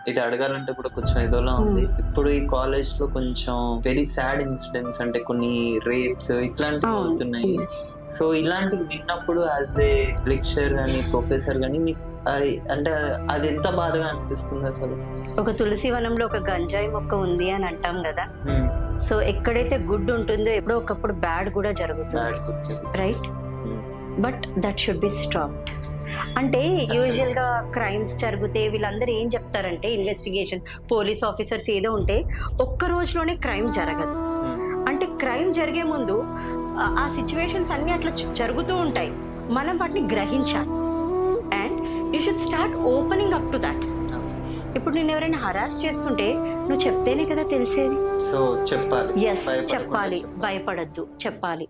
ఇది అడగాలంటే కూడా కొంచెం ఏదోలా ఉంది. ఇప్పుడు ఈ కాలేజ్ లో కొంచెం వెరీ సాడ్ ఇన్సిడెంట్స్, అంటే కొన్ని రేప్స్ ఇట్లాంటివి అవుతున్నాయి. సో ఇలాంటివి విన్నప్పుడు యాజ్ ఏ లెక్చర్ గానీ ప్రొఫెసర్ గానీ మీకు అంటే అది ఎంత బాధగా అనిపిస్తుంది అసలు? ఒక తులసి వనంలో ఒక గంజాయి మొక్క ఉంది అని అంటాం కదా. సో ఎక్కడైతే గుడ్ ఉంటుందో ఎప్పుడో ఒకప్పుడు బ్యాడ్ కూడా జరుగుతుంది, right? But that should be stopped. అంటే యూజువల్ గా క్రైమ్స్ జరిగితే వీళ్ళందరూ ఏం చెప్తారంటే, ఇన్వెస్టిగేషన్ పోలీస్ ఆఫీసర్స్ ఏదో ఉంటే ఒక్క రోజులోనే క్రైమ్ జరగదు. అంటే క్రైమ్ జరిగే ముందు ఆ సిచ్యువేషన్స్ అన్ని అట్లా జరుగుతూ ఉంటాయి, మనం వాటిని గ్రహించాలి. And you should start opening up to that. ఇప్పుడు నేను ఎవరైనా హరాస్ చేస్తుంటే నువ్వు చెప్తేనే కదా తెలిసేది. సో చెప్పాలి, ఎస్ చెప్పాలి, భయపడద్దు, చెప్పాలి.